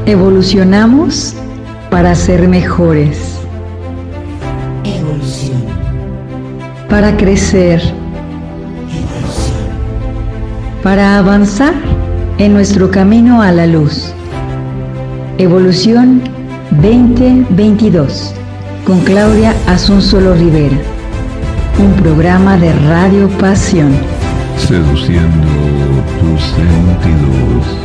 Evolucionamos para ser mejores. Evolución. Para crecer. Evolución. Para avanzar en nuestro camino a la luz. Evolución 2022 con Claudia Asunzolo Rivera. Un programa de Radio Pasión. Seduciendo tus sentidos.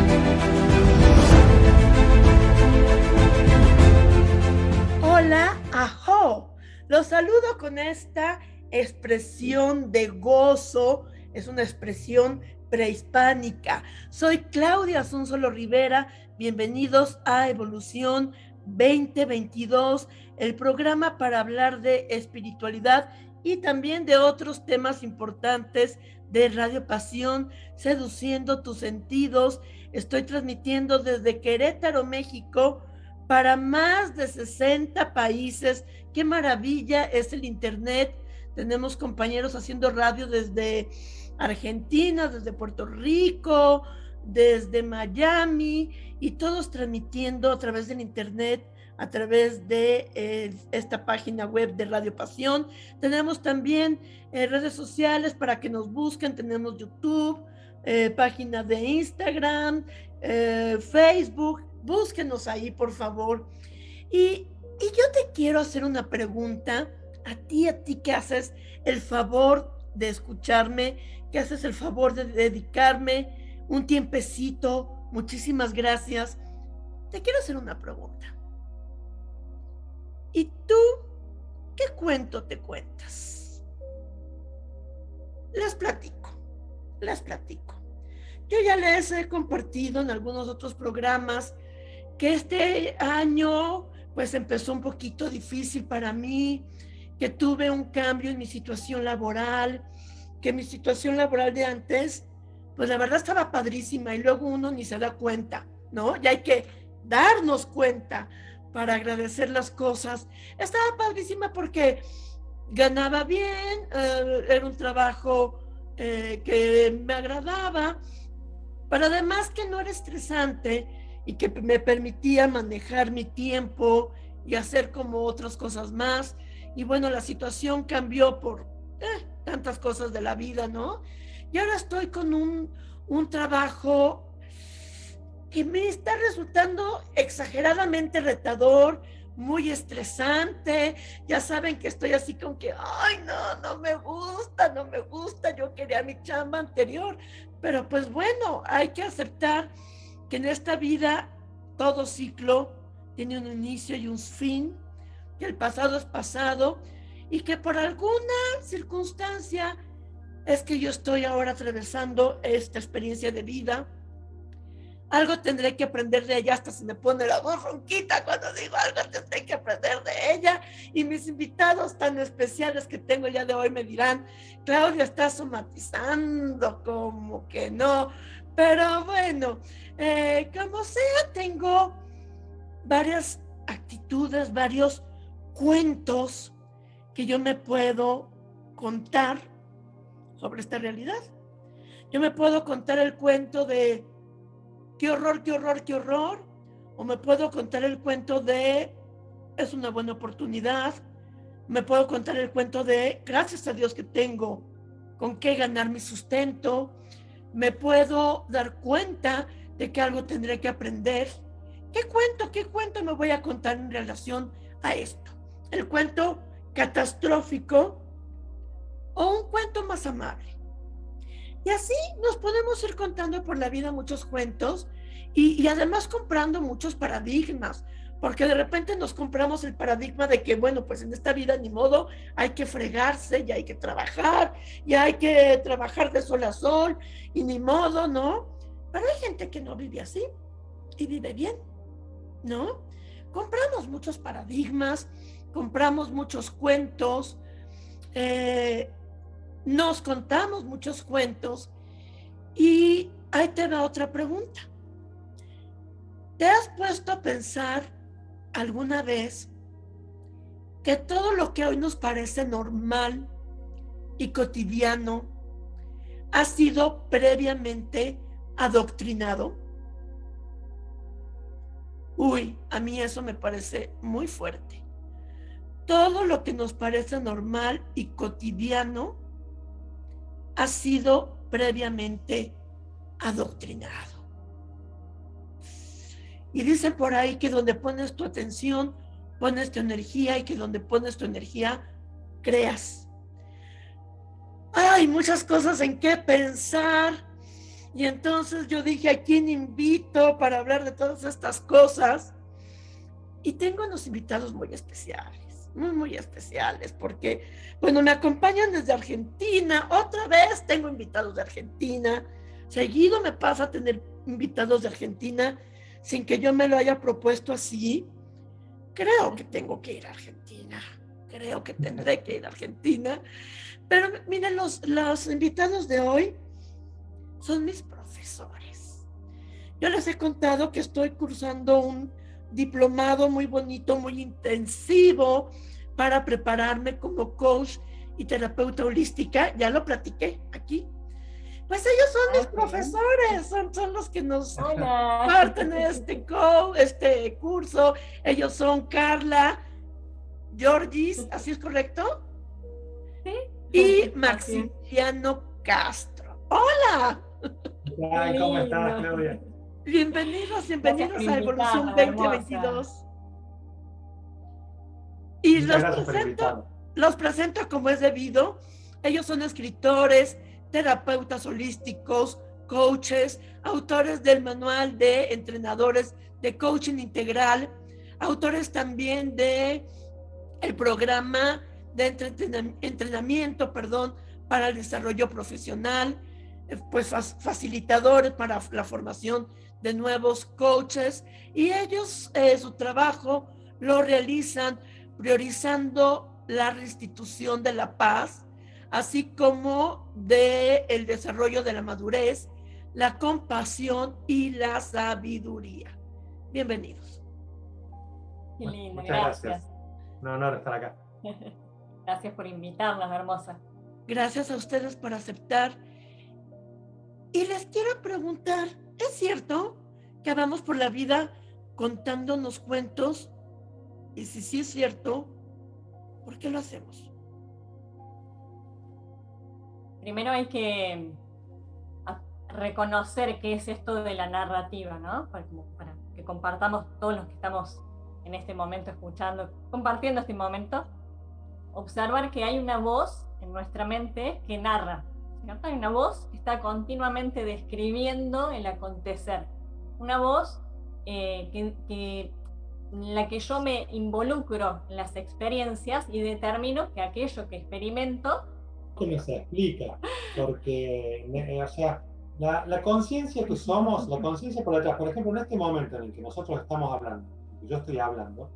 Hola, ajo. Los saludo con esta expresión de gozo. Es una expresión prehispánica. Soy Claudia Asunzolo Rivera. Bienvenidos a Evolución 2022, el programa para hablar de espiritualidad y también de otros temas importantes de Radio Pasión, seduciendo tus sentidos. Estoy transmitiendo desde Querétaro, México, para más de 60 países. ¡Qué maravilla es el Internet! Tenemos compañeros haciendo radio desde Argentina, desde Puerto Rico, desde Miami, y todos transmitiendo a través del Internet, a través de esta página web de Radio Pasión. Tenemos también redes sociales para que nos busquen. Tenemos YouTube, página de Instagram, Facebook. Búsquenos ahí, por favor. Y yo te quiero hacer una pregunta a ti que haces el favor de escucharme, que haces el favor de dedicarme un tiempecito. Muchísimas gracias. Te quiero hacer una pregunta. ¿Y tú qué cuento te cuentas? Les platico. Yo ya les he compartido en algunos otros programas que este año pues empezó un poquito difícil para mí, que tuve un cambio en mi situación laboral, que mi situación laboral de antes, pues la verdad estaba padrísima y luego uno ni se da cuenta, ¿no? Ya hay que darnos cuenta para agradecer las cosas. Estaba padrísima porque ganaba bien, era un trabajo que me agradaba, pero además que no era estresante y que me permitía manejar mi tiempo y hacer como otras cosas más. Y bueno, la situación cambió por tantas cosas de la vida, ¿no? Y ahora estoy con un trabajo que me está resultando exageradamente retador, muy estresante. Ya saben que estoy así con que, ay, no me gusta, yo quería mi chamba anterior, pero pues bueno, hay que aceptar que en esta vida todo ciclo tiene un inicio y un fin, que el pasado es pasado y que por alguna circunstancia es que yo estoy ahora atravesando esta experiencia de vida. Algo tendré que aprender de ella. Hasta se me pone la voz ronquita cuando digo algo tendré que aprender de ella. Y mis invitados tan especiales que tengo el día de hoy me dirán, Claudia está somatizando, como que no. Pero bueno, como sea, tengo varias actitudes, varios cuentos que yo me puedo contar sobre esta realidad. Yo me puedo contar el cuento de qué horror, o me puedo contar el cuento de es una buena oportunidad, me puedo contar el cuento de gracias a Dios que tengo con qué ganar mi sustento, me puedo dar cuenta de que algo tendré que aprender. ¿Qué cuento me voy a contar en relación a esto? ¿El cuento catastrófico o un cuento más amable? Y así nos podemos ir contando por la vida muchos cuentos y además comprando muchos paradigmas, porque de repente nos compramos el paradigma de que, bueno, pues en esta vida ni modo, hay que fregarse y hay que trabajar de sol a sol y ni modo, ¿no? Pero hay gente que no vive así y vive bien, ¿no? Compramos muchos paradigmas, compramos muchos cuentos, nos contamos muchos cuentos y ahí te va otra pregunta. ¿Te has puesto a pensar alguna vez que todo lo que hoy nos parece normal y cotidiano ha sido previamente adoctrinado? Uy, a mí eso me parece muy fuerte. Todo lo que nos parece normal y cotidiano ha sido previamente adoctrinado. Y dicen por ahí que donde pones tu atención, pones tu energía, y que donde pones tu energía, creas. Hay muchas cosas en qué pensar. Y entonces yo dije, ¿a quién invito para hablar de todas estas cosas? Y tengo unos invitados muy especiales, muy especiales, porque, bueno, me acompañan desde Argentina. Otra vez tengo invitados de Argentina. Seguido me pasa a tener invitados de Argentina sin que yo me lo haya propuesto así. Creo que tengo que ir a Argentina. Creo que tendré que ir a Argentina. Pero miren, los invitados de hoy son mis profesores. Yo les he contado que estoy cursando un diplomado muy bonito, muy intensivo para prepararme como coach y terapeuta holística. Ya lo platiqué aquí. Pues ellos son mis profesores, son los que nos parten este curso. Ellos son Carla, Georgis, ¿así es correcto? Sí. Y Maximiliano Castro. ¡Hola! Ay, ¿cómo estás, Claudia? Bienvenidos a Evolución 2022. Y los presento como es debido. Ellos son escritores, terapeutas holísticos, coaches, autores del manual de entrenadores de coaching integral, autores también de el programa de entrenamiento, para el desarrollo profesional, pues facilitadores para la formación de nuevos coaches, y ellos su trabajo lo realizan priorizando la restitución de la paz, así como el desarrollo de la madurez, la compasión y la sabiduría. Bienvenidos. Qué lindo, muchas gracias. Un honor estar acá. Gracias por invitarnos, hermosa. Gracias a ustedes por aceptar. Y les quiero preguntar, ¿es cierto que vamos por la vida contándonos cuentos? Y si sí es cierto, ¿por qué lo hacemos? Primero hay que reconocer qué es esto de la narrativa, ¿no? Para que compartamos todos los que estamos en este momento escuchando, compartiendo este momento, observar que hay una voz en nuestra mente que narra, ¿cierto? Hay una voz que está continuamente describiendo el acontecer, una voz en la que yo me involucro en las experiencias y determino que aquello que experimento... ¿Cómo se explica? Porque, o sea, la conciencia que somos, la conciencia por detrás, por ejemplo, en este momento en el que nosotros estamos hablando, yo estoy hablando,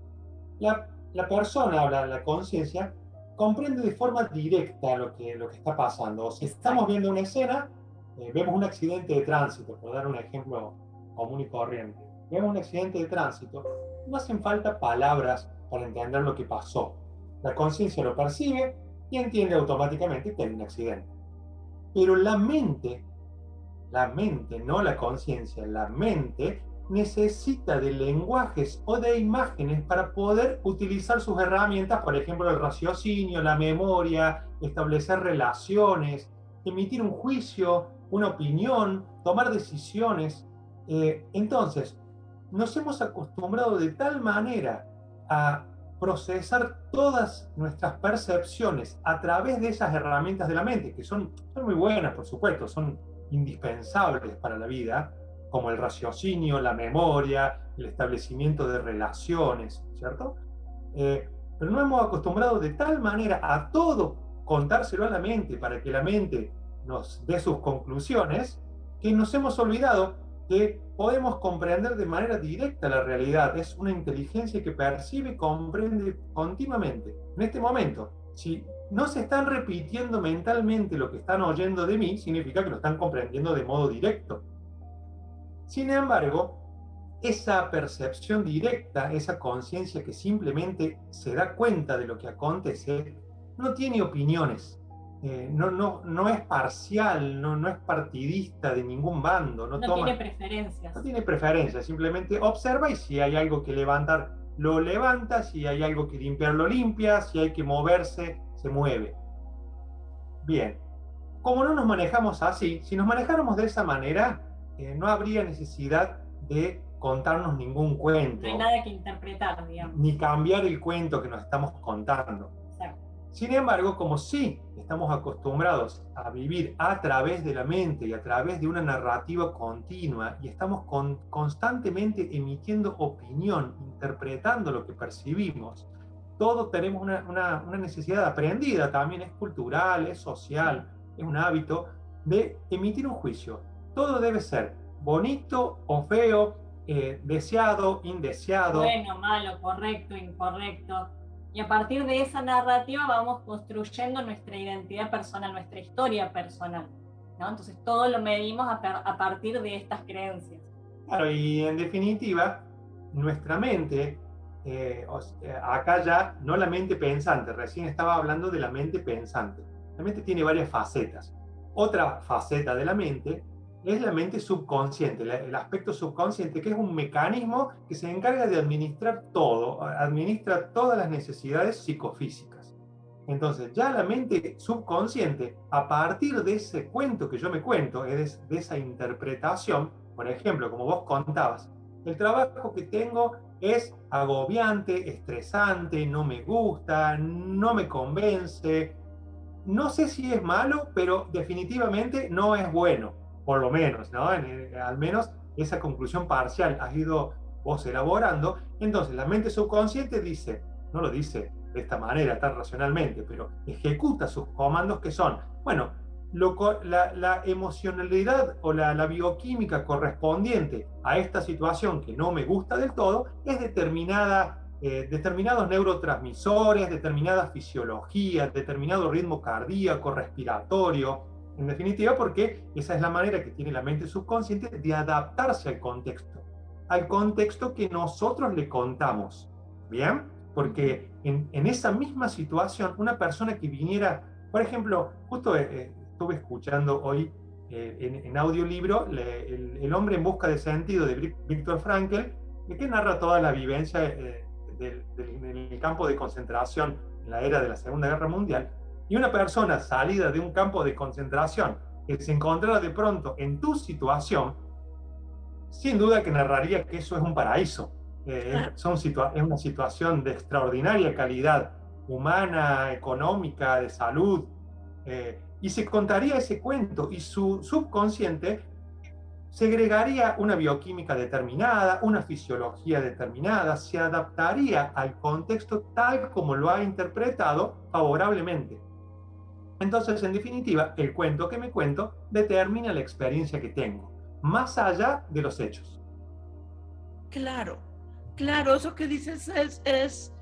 la persona, la conciencia, comprende de forma directa lo que está pasando. O si estamos viendo una escena, vemos un accidente de tránsito, por dar un ejemplo común y corriente. Vemos un accidente de tránsito, no hacen falta palabras para entender lo que pasó. La conciencia lo percibe y entiende automáticamente que hay un accidente. Pero la mente, no la conciencia, la mente necesita de lenguajes o de imágenes para poder utilizar sus herramientas, por ejemplo, el raciocinio, la memoria, establecer relaciones, emitir un juicio, una opinión, tomar decisiones. Entonces, nos hemos acostumbrado de tal manera a procesar todas nuestras percepciones a través de esas herramientas de la mente, que son muy buenas, por supuesto, son indispensables para la vida, como el raciocinio, la memoria, el establecimiento de relaciones, ¿cierto? Pero nos hemos acostumbrado de tal manera a todo contárselo a la mente para que la mente nos dé sus conclusiones, que nos hemos olvidado que podemos comprender de manera directa la realidad. Es una inteligencia que percibe y comprende continuamente. En este momento, si no se están repitiendo mentalmente lo que están oyendo de mí, significa que lo están comprendiendo de modo directo. Sin embargo, esa percepción directa, esa conciencia que simplemente se da cuenta de lo que acontece, no tiene opiniones, no es parcial, no es partidista de ningún bando. No tiene preferencias. No tiene preferencias, simplemente observa y si hay algo que levantar, lo levanta, si hay algo que limpiar, lo limpia, si hay que moverse, se mueve. Bien, como no nos manejamos así, si nos manejáramos de esa manera, no habría necesidad de contarnos ningún cuento. No hay nada que interpretar, digamos. Ni cambiar el cuento que nos estamos contando. Exacto. Sin embargo, como sí estamos acostumbrados a vivir a través de la mente y a través de una narrativa continua y estamos constantemente emitiendo opinión, interpretando lo que percibimos, todos tenemos una necesidad aprendida, también es cultural, es social, es un hábito de emitir un juicio. Todo debe ser bonito o feo, deseado, indeseado. Bueno, malo, correcto, incorrecto. Y a partir de esa narrativa vamos construyendo nuestra identidad personal, nuestra historia personal, ¿no? Entonces todo lo medimos a partir de estas creencias. Claro, y en definitiva, nuestra mente, acá ya no la mente pensante, recién estaba hablando de la mente pensante. La mente tiene varias facetas. Otra faceta de la mente es la mente subconsciente, el aspecto subconsciente, que es un mecanismo que se encarga de administrar todo, administra todas las necesidades psicofísicas. Entonces, ya la mente subconsciente, a partir de ese cuento que yo me cuento, de esa interpretación, por ejemplo, como vos contabas, el trabajo que tengo es agobiante, estresante, no me gusta, no me convence, no sé si es malo, pero definitivamente no es bueno. Por lo menos, ¿no? Al menos esa conclusión parcial has ido vos elaborando. Entonces, la mente subconsciente dice, no lo dice de esta manera tan racionalmente, pero ejecuta sus comandos que son, bueno, la emocionalidad o la bioquímica correspondiente a esta situación que no me gusta del todo es determinados neurotransmisores, determinada fisiología, determinado ritmo cardíaco, respiratorio. En definitiva, porque esa es la manera que tiene la mente subconsciente de adaptarse al contexto que nosotros le contamos. ¿Bien? Porque en esa misma situación, una persona que viniera, por ejemplo, justo estuve escuchando hoy en audiolibro El hombre en busca de sentido de Viktor Frankl, que narra toda la vivencia en el campo de concentración en la era de la Segunda Guerra Mundial. Y una persona salida de un campo de concentración que se encontrara de pronto en tu situación, sin duda que narraría que eso es un paraíso. Es una situación de extraordinaria calidad humana, económica, de salud. Y se contaría ese cuento y su subconsciente segregaría una bioquímica determinada, una fisiología determinada, se adaptaría al contexto tal como lo ha interpretado favorablemente. Entonces, en definitiva, el cuento que me cuento determina la experiencia que tengo, más allá de los hechos. Claro, eso que dices es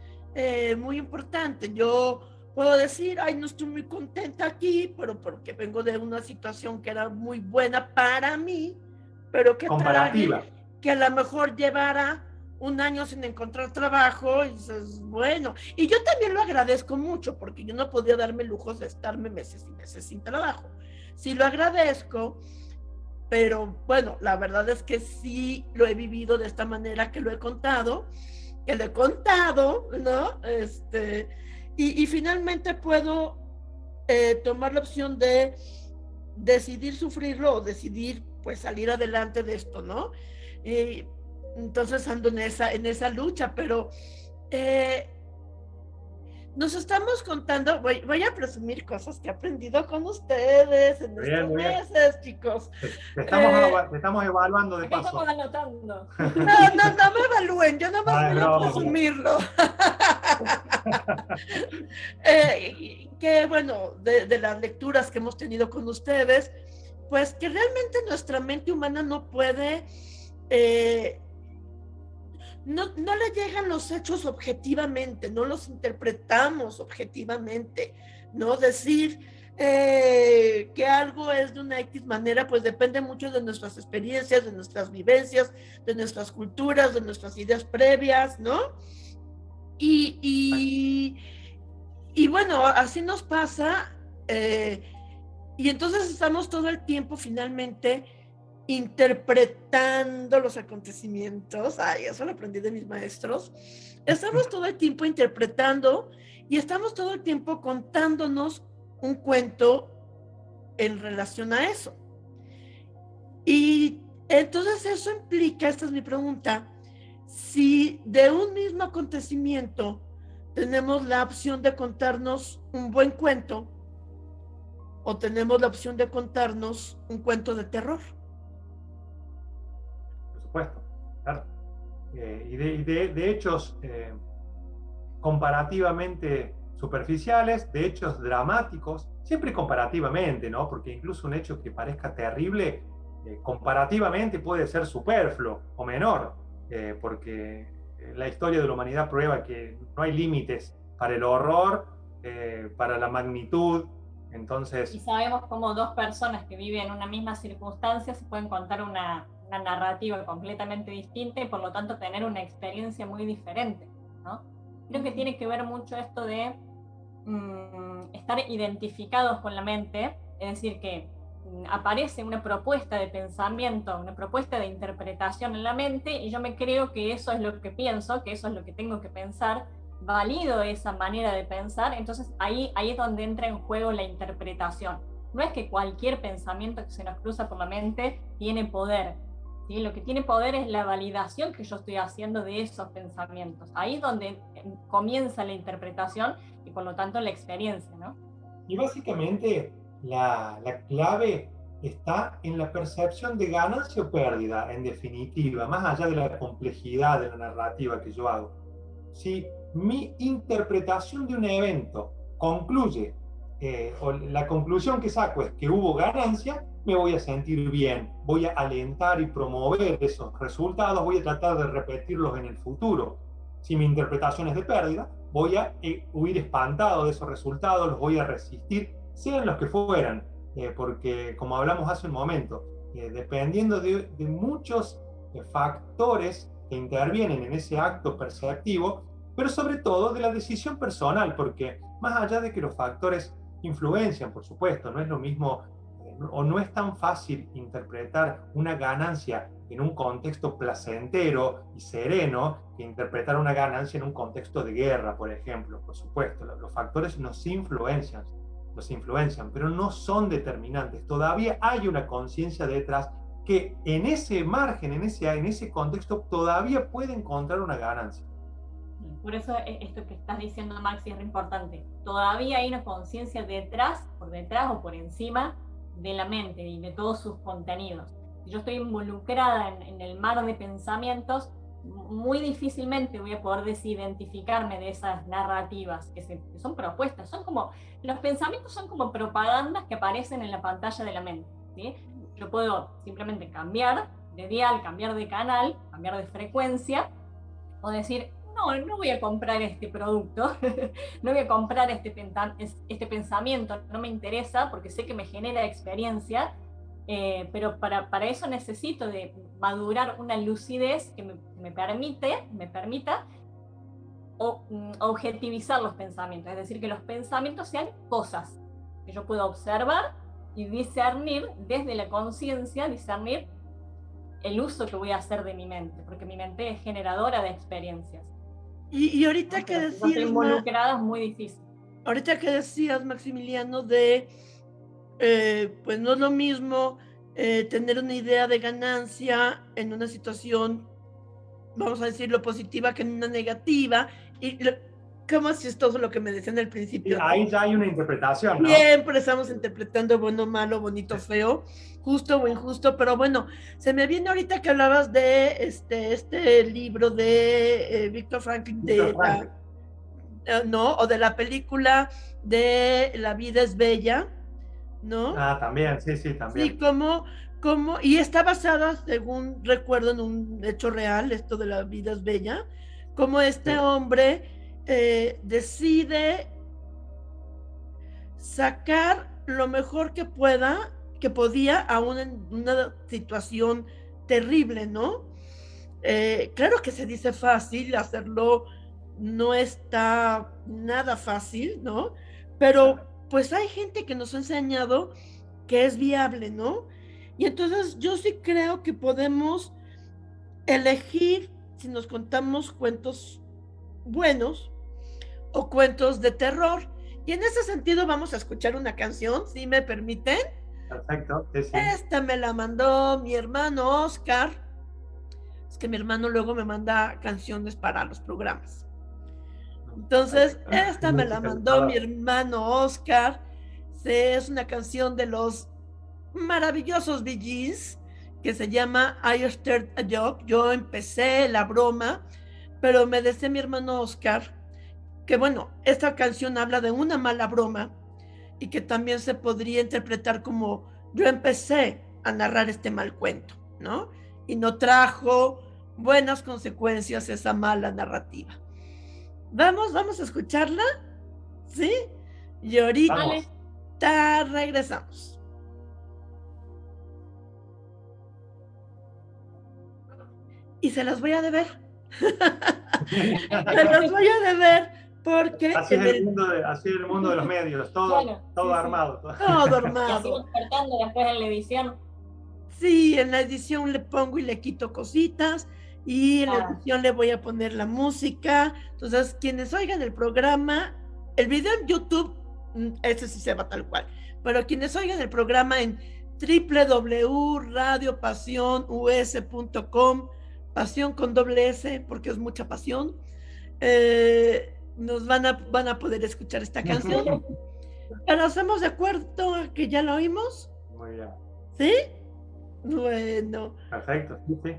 muy importante. Yo puedo decir, ay, no estoy muy contenta aquí, pero porque vengo de una situación que era muy buena para mí, pero que para alguien que a lo mejor llevara un año sin encontrar trabajo, y dices, bueno, y yo también lo agradezco mucho, porque yo no podía darme lujos de estarme meses y meses sin trabajo. Sí lo agradezco, pero bueno, la verdad es que sí lo he vivido de esta manera que lo he contado, ¿no? Y finalmente puedo tomar la opción de decidir sufrirlo o decidir, pues, salir adelante de esto, ¿no? Entonces ando en esa lucha, pero nos estamos contando, voy a presumir cosas que he aprendido con ustedes en estos meses, chicos. Te estamos evaluando de paso. Estamos anotando. No me evalúen, yo no más voy a presumirlo. Que bueno, de las lecturas que hemos tenido con ustedes, pues que realmente nuestra mente humana no puede... No le llegan los hechos objetivamente, no los interpretamos objetivamente, ¿no? Decir que algo es de una X manera, pues depende mucho de nuestras experiencias, de nuestras vivencias, de nuestras culturas, de nuestras ideas previas, ¿no? Y bueno, así nos pasa Y entonces estamos todo el tiempo finalmente interpretando los acontecimientos. Ay, eso lo aprendí de mis maestros. Estamos todo el tiempo interpretando y estamos todo el tiempo contándonos un cuento en relación a eso. Y entonces eso implica, esta es mi pregunta, si de un mismo acontecimiento tenemos la opción de contarnos un buen cuento o tenemos la opción de contarnos un cuento de terror. Por supuesto, claro. Y de hechos comparativamente superficiales, de hechos dramáticos, siempre comparativamente, ¿no? Porque incluso un hecho que parezca terrible, comparativamente puede ser superfluo o menor, porque la historia de la humanidad prueba que no hay límites para el horror, para la magnitud. Entonces, y sabemos cómo dos personas que viven en una misma circunstancia se pueden contar una narrativa completamente distinta y por lo tanto tener una experiencia muy diferente, ¿no? Creo que tiene que ver mucho esto de estar identificados con la mente, es decir, que aparece una propuesta de pensamiento, una propuesta de interpretación en la mente y yo me creo que eso es lo que pienso, que eso es lo que tengo que pensar, valido esa manera de pensar, entonces ahí es donde entra en juego la interpretación. No es que cualquier pensamiento que se nos cruza por la mente tiene poder, ¿sí? Lo que tiene poder es la validación que yo estoy haciendo de esos pensamientos. Ahí es donde comienza la interpretación y por lo tanto la experiencia, ¿no? Y básicamente la clave está en la percepción de ganancia o pérdida, en definitiva, más allá de la complejidad de la narrativa que yo hago. Si mi interpretación de un evento concluye, o la conclusión que saco es que hubo ganancia, me voy a sentir bien, voy a alentar y promover esos resultados, voy a tratar de repetirlos en el futuro. Si mi interpretación es de pérdida, voy a huir espantado de esos resultados, los voy a resistir, sean los que fueran, porque como hablamos hace un momento, dependiendo de muchos factores que intervienen en ese acto perceptivo, pero sobre todo de la decisión personal, porque más allá de que los factores influencian, por supuesto, no es lo mismo o no es tan fácil interpretar una ganancia en un contexto placentero y sereno que interpretar una ganancia en un contexto de guerra, por ejemplo. Por supuesto, los factores nos influencian, pero no son determinantes. Todavía hay una conciencia detrás que en ese margen, en ese contexto, todavía puede encontrar una ganancia. Por eso esto que estás diciendo, Maxi, es re importante. Todavía hay una conciencia detrás, por detrás o por encima de la mente y de todos sus contenidos. Si yo estoy involucrada en el mar de pensamientos, muy difícilmente voy a poder desidentificarme de esas narrativas que son propuestas. Son como, los pensamientos son como propagandas que aparecen en la pantalla de la mente, ¿sí? Yo puedo simplemente cambiar de dial, cambiar de canal, cambiar de frecuencia, o decir, no voy a comprar este producto, no voy a comprar este pensamiento, no me interesa porque sé que me genera experiencia, pero para eso necesito de madurar una lucidez que me permita objetivizar los pensamientos, es decir, que los pensamientos sean cosas que yo pueda observar y discernir desde la conciencia, discernir el uso que voy a hacer de mi mente, porque mi mente es generadora de experiencias. Y ahorita que decías, involucrada es muy difícil. Ahorita que decías, Maximiliano, de pues no es lo mismo tener una idea de ganancia en una situación, vamos a decirlo, positiva que en una negativa, y cómo si es todo lo que me decían al principio. Y ahí ya hay una interpretación, ¿no? Siempre estamos interpretando bueno, malo, bonito, feo, justo o injusto, pero bueno, se me viene ahorita que hablabas de este libro de Víctor Franklin, ¿no? O de la película de La vida es bella, ¿no? Ah, también, sí, también. Sí, y está basada, según recuerdo, en un hecho real, esto de La vida es bella, como este hombre decide sacar lo mejor que podía aún en una situación terrible, ¿no? Claro que se dice fácil, hacerlo no está nada fácil, ¿no? Pero pues hay gente que nos ha enseñado que es viable, ¿no? Y entonces yo sí creo que podemos elegir si nos contamos cuentos buenos o cuentos de terror. Y en ese sentido vamos a escuchar una canción, si me permiten. Perfecto, sí, sí. Esta me la mandó mi hermano Oscar. Es que mi hermano luego me manda canciones para los programas. Entonces, esta me la mandó mi hermano Oscar. Es una canción de los maravillosos Bee Gees que se llama I Started a Joke. Yo empecé la broma, pero me decía mi hermano Oscar que, bueno, esta canción habla de una mala broma y que también se podría interpretar como yo empecé a narrar este mal cuento, ¿no? Y no trajo buenas consecuencias esa mala narrativa. Vamos a escucharla, ¿sí? Y ahorita regresamos. Y se las voy a deber. Se las voy a deber porque... Así es el mundo de los medios, todo, Bueno, todo sí, armado. sí. Todo Y así armado. vamos cortando después en la edición. Sí, en la edición le pongo y le quito cositas. Y en la edición le voy a poner la música. Entonces, quienes oigan el programa, el video en YouTube, ese sí se va tal cual. Pero quienes oigan el programa en www.radiopasionus.com, pasión con doble S, porque es mucha pasión, nos van a poder escuchar esta canción. Pero ¿estamos de acuerdo que ya la oímos? Muy bien. ¿Sí? Bueno. Perfecto, sí, sí.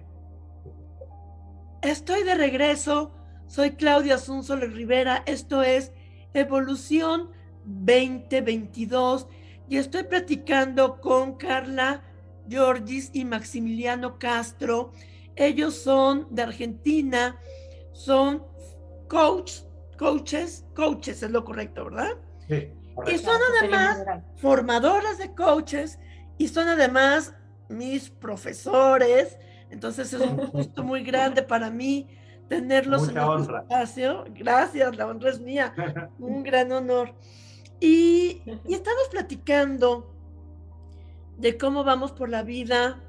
Estoy de regreso, soy Claudia Asunzolo Rivera, esto es Evolución 2022 y estoy platicando con Carla Giorgis y Maximiliano Castro. Ellos son de Argentina, son coaches, es lo correcto, ¿verdad? Sí, correcto. Y son además formadoras de coaches y son además mis profesores. Entonces es un gusto muy grande para mí tenerlos en este espacio. Gracias, la honra es mía. Un gran honor. Y estamos platicando de cómo vamos por la vida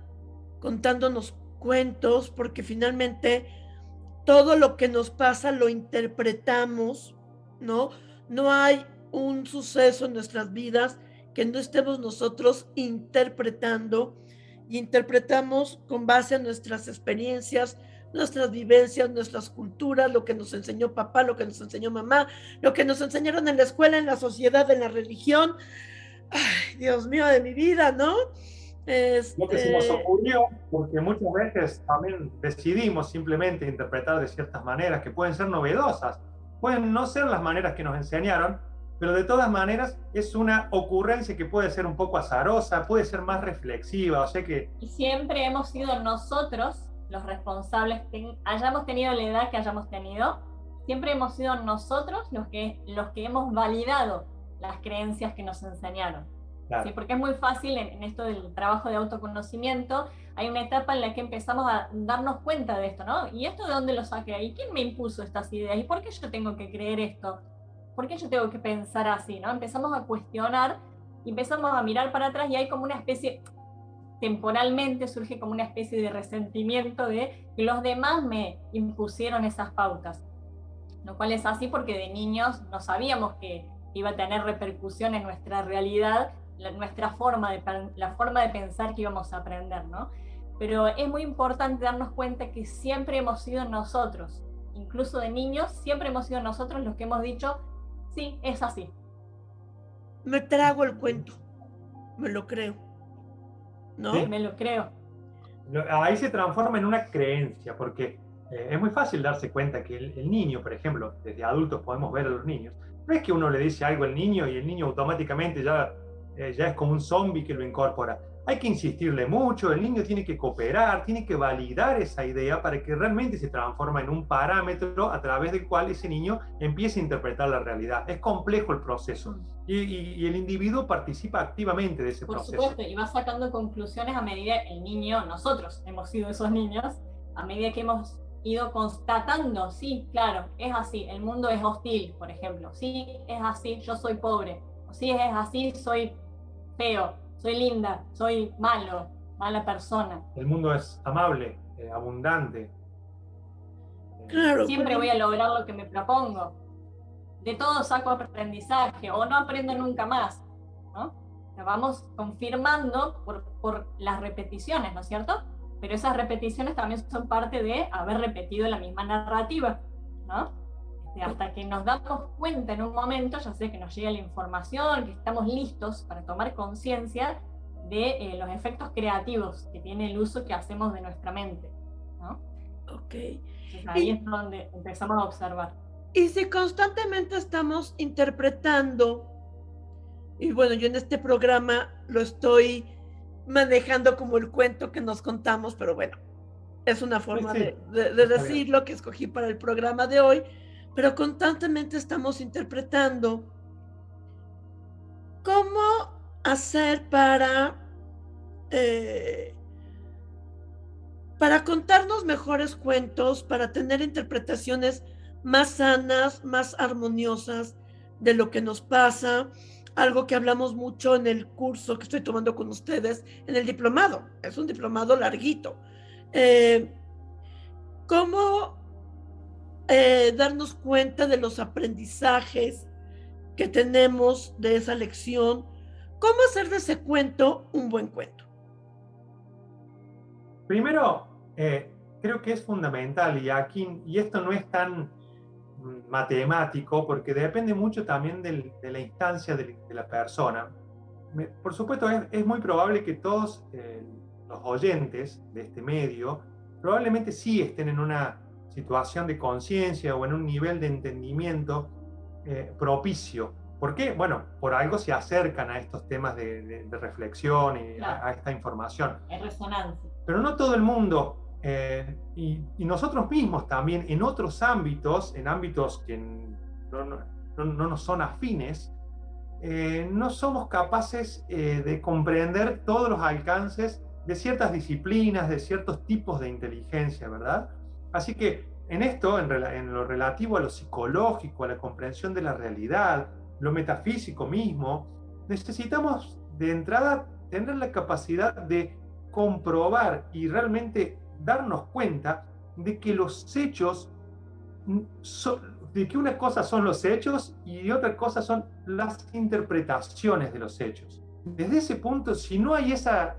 contándonos cuentos, porque finalmente todo lo que nos pasa lo interpretamos, ¿no? No hay un suceso en nuestras vidas que no estemos nosotros interpretando. Y interpretamos con base a nuestras experiencias, nuestras vivencias, nuestras culturas, lo que nos enseñó papá, lo que nos enseñó mamá, lo que nos enseñaron en la escuela, en la sociedad, en la religión. Ay, Dios mío de mi vida, ¿no? Lo que se nos ocurrió, porque muchas veces también decidimos simplemente interpretar de ciertas maneras que pueden ser novedosas, pueden no ser las maneras que nos enseñaron, pero de todas maneras es una ocurrencia que puede ser un poco azarosa, puede ser más reflexiva, o sea que... Y siempre hemos sido nosotros los responsables, hayamos tenido la edad que hayamos tenido, siempre hemos sido nosotros los que hemos validado las creencias que nos enseñaron. Claro. ¿Sí? Porque es muy fácil en esto del trabajo de autoconocimiento, hay una etapa en la que empezamos a darnos cuenta de esto, ¿no? ¿Y esto de dónde lo saqué? ¿Y quién me impuso estas ideas? ¿Y por qué yo tengo que creer esto? ¿Por qué yo tengo que pensar así? ¿No? Empezamos a cuestionar y empezamos a mirar para atrás y hay como una especie, temporalmente surge como una especie de resentimiento de que los demás me impusieron esas pautas. Lo cual es así porque de niños no sabíamos que iba a tener repercusión en nuestra realidad, la forma de pensar que íbamos a aprender, ¿no? Pero es muy importante darnos cuenta que siempre hemos sido nosotros, incluso de niños, siempre hemos sido nosotros los que hemos dicho sí, es así. Me trago el cuento, me lo creo, ¿no? ¿Sí? Me lo creo. Ahí se transforma en una creencia, porque es muy fácil darse cuenta que el niño, por ejemplo, desde adultos podemos ver a los niños, no es que uno le dice algo al niño y el niño automáticamente ya es como un zombie que lo incorpora. Hay que insistirle mucho, el niño tiene que cooperar, tiene que validar esa idea para que realmente se transforme en un parámetro a través del cual ese niño empiece a interpretar la realidad. Es complejo el proceso y el individuo participa activamente de ese proceso. Por supuesto, y va sacando conclusiones a medida que el niño, nosotros hemos sido esos niños, a medida que hemos ido constatando, sí, claro, es así, el mundo es hostil, por ejemplo, sí, es así, yo soy pobre. O si es así, soy feo, soy linda, soy malo, mala persona. El mundo es amable, abundante. Claro. Siempre voy a lograr lo que me propongo. De todo saco aprendizaje o no aprendo nunca más, ¿no? Vamos confirmando por las repeticiones, ¿no es cierto? Pero esas repeticiones también son parte de haber repetido la misma narrativa, ¿no? Hasta que nos damos cuenta en un momento, ya sé que nos llega la información, que estamos listos para tomar conciencia de los efectos creativos que tiene el uso que hacemos de nuestra mente, ¿no? Ok. Entonces ahí es donde empezamos a observar. Y si constantemente estamos interpretando, y bueno, yo en este programa lo estoy manejando como el cuento que nos contamos, pero bueno, es una forma Sí, de decirlo que escogí para el programa de hoy, pero constantemente estamos interpretando. ¿Cómo hacer para contarnos mejores cuentos, para tener interpretaciones más sanas, más armoniosas de lo que nos pasa? Algo que hablamos mucho en el curso que estoy tomando con ustedes, en el diplomado. Es un diplomado larguito. ¿Cómo darnos cuenta de los aprendizajes que tenemos de esa lección? ¿Cómo hacer de ese cuento un buen cuento? Primero, creo que es fundamental, y esto no es tan matemático, porque depende mucho también de la instancia de la persona. Por supuesto, es muy probable que todos los oyentes de este medio probablemente sí estén en una situación de conciencia o en un nivel de entendimiento propicio. ¿Por qué? Bueno, por algo se acercan a estos temas de reflexión y Claro. a esta información. Es resonancia. Pero no todo el mundo, y nosotros mismos también en otros ámbitos, en ámbitos que no nos son afines, no somos capaces de comprender todos los alcances de ciertas disciplinas, de ciertos tipos de inteligencia, ¿verdad? Así que en esto, en lo relativo a lo psicológico, a la comprensión de la realidad, lo metafísico mismo, necesitamos de entrada tener la capacidad de comprobar y realmente darnos cuenta de que los hechos, de que una cosa son los hechos y otra cosa son las interpretaciones de los hechos. Desde ese punto, si no hay esa